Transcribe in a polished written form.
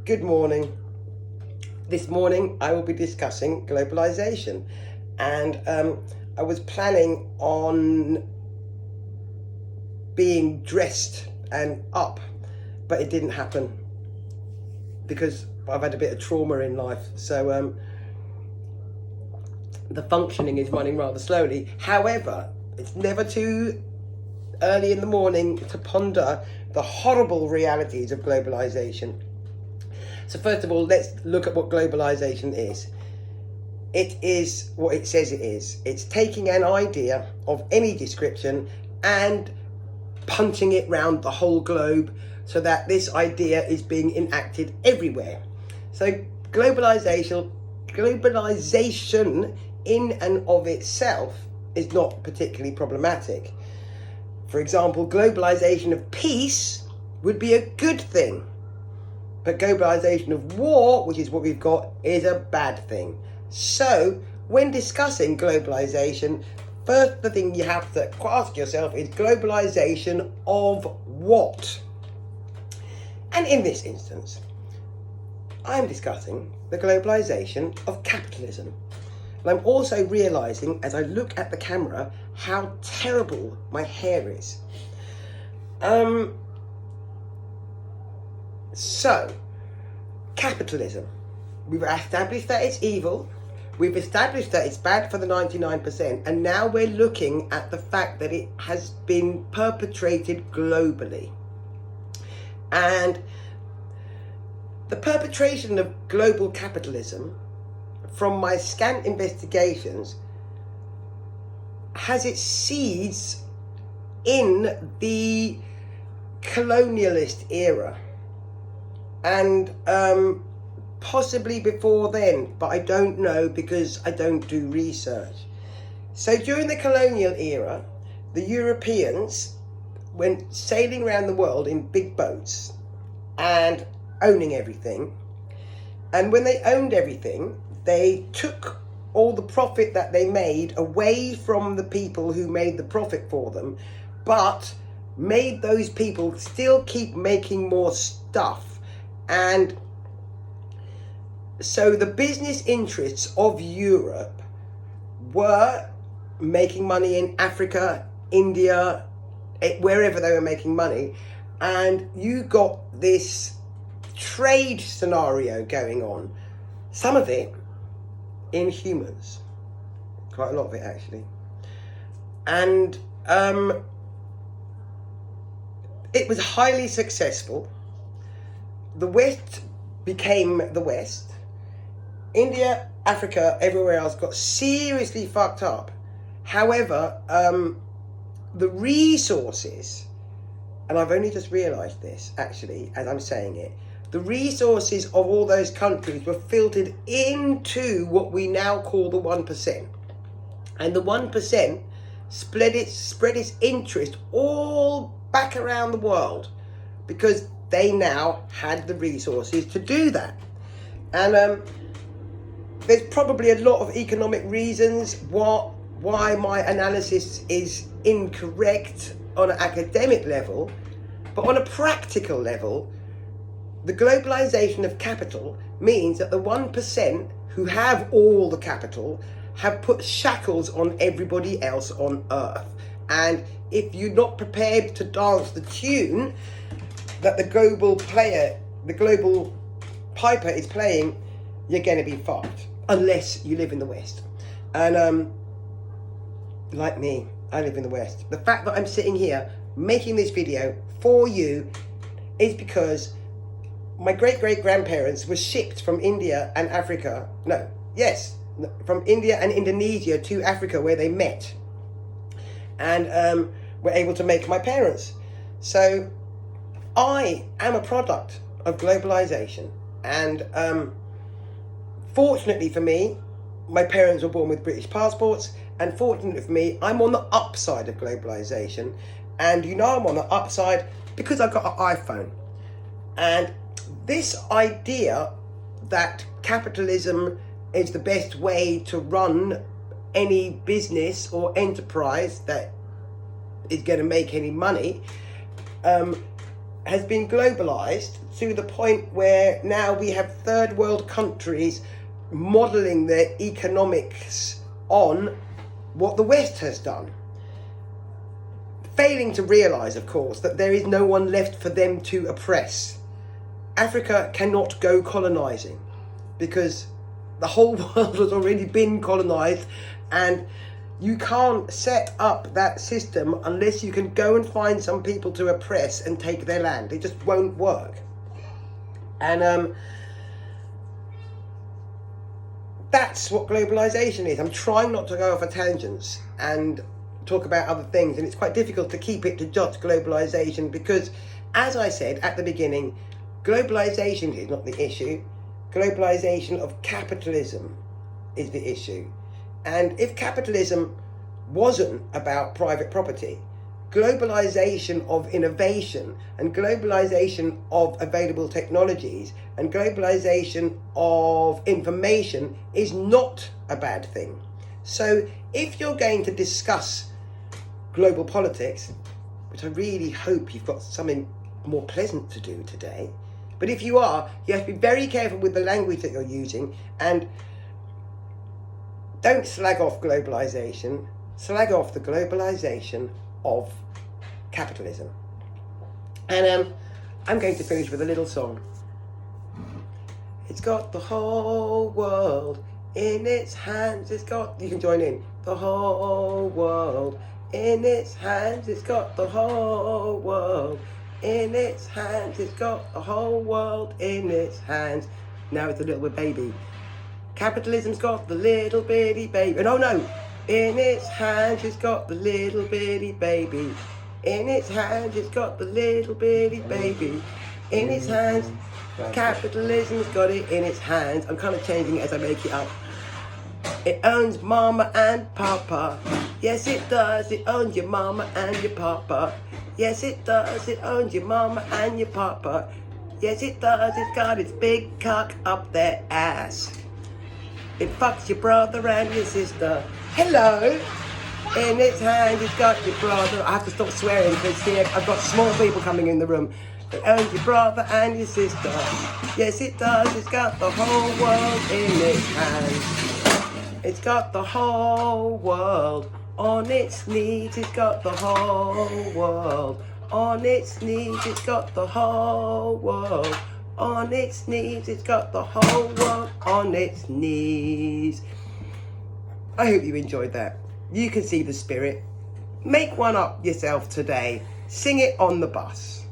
Good morning. This morning I will be discussing globalization, and I was planning on being dressed and up, but it didn't happen because I've had a bit of trauma in life, so the functioning is running rather slowly. However, it's never too early in the morning to ponder the horrible realities of globalization. So first of all, let's look at what globalization is. It is what it says it is. It's taking an idea of any description and punching it round the whole globe so that this idea is being enacted everywhere. So globalization in and of itself is not particularly problematic. For example, globalization of peace would be a good thing. But globalization of war, which is what we've got, is a bad thing. So when discussing globalization, first the thing you have to ask yourself is globalization of what? And in this instance, I'm discussing the globalization of capitalism. And I'm also realizing as I look at the camera how terrible my hair is. So, capitalism. We've established that it's evil. We've established that it's bad for the 99%. And now we're looking at the fact that it has been perpetrated globally. And the perpetration of global capitalism, from my scant investigations, has its seeds in the colonialist era. And possibly before then, but I don't know because I don't do research. So during the colonial era, the Europeans went sailing around the world in big boats and owning everything. And when they owned everything, they took all the profit that they made away from the people who made the profit for them, but made those people still keep making more stuff. And so the business interests of Europe were making money in Africa, India, wherever they were making money. And you got this trade scenario going on. Some of it in humans. Quite a lot of it, actually. And it was highly successful. The West became the West. India, Africa, everywhere else got seriously fucked up. However, the resources, and I've only just realised this, actually, as I'm saying it, the resources of all those countries were filtered into what we now call the 1%. And the 1% spread its interest all back around the world because they now had the resources to do that. And there's probably a lot of economic reasons why my analysis is incorrect on an academic level, but on a practical level, the globalization of capital means that the 1% who have all the capital have put shackles on everybody else on earth. And if you're not prepared to dance the tune that the global piper is playing, you're going to be fucked, unless you live in the West. And like me, I live in the West. The fact that I'm sitting here making this video for you is because my great-great-grandparents were shipped from India and Africa, from India and Indonesia to Africa, where they met and were able to make my parents. So I am a product of globalization, and fortunately for me, my parents were born with British passports, and fortunately for me, I'm on the upside of globalization. And you know I'm on the upside because I've got an iPhone. And this idea that capitalism is the best way to run any business or enterprise that is going to make any money has been globalized to the point where now we have third world countries modeling their economics on what the West has done, failing to realize, of course, that there is no one left for them to oppress. Africa cannot go colonizing because the whole world has already been colonized, and you can't set up that system unless you can go and find some people to oppress and take their land. It just won't work. And that's what globalization is. I'm trying not to go off at tangents and talk about other things, and it's quite difficult to keep it to just globalization because, as I said at the beginning, globalization is not the issue. Globalization of capitalism is the issue. And if capitalism wasn't about private property, globalization of innovation and globalization of available technologies and globalization of information is not a bad thing. So if you're going to discuss global politics, which I really hope you've got something more pleasant to do today, but if you are, you have to be very careful with the language that you're using, and don't slag off globalization, slag off the globalization of capitalism. And I'm going to finish with a little song. It's got the whole world in its hands. It's got, you can join in, the whole world in its hands. It's got the whole world in its hands. It's got the whole world in its hands. Now it's a little bit baby. Capitalism's got the little bitty baby. And oh no, in its hands it's got the little bitty baby. In its hands it's got the little bitty baby. In its hands, capitalism's got it in its hands. I'm kind of changing it as I make it up. It owns mama and papa. Yes it does, it owns your mama and your papa. Yes it does, it owns your mama and your papa. Yes it does, it's got its big cock up their ass. It fucks your brother and your sister. Hello. In its hand, it's got your brother. I have to stop swearing because here I've got small people coming in the room. It owns your brother and your sister. Yes, it does. It's got the whole world in its hands. It's got the whole world on its knees. It's got the whole world on its knees. It's got the whole world on its knees. It's got the whole world on its knees. I hope you enjoyed that. You can see the spirit. Make one up yourself today. Sing it on the bus.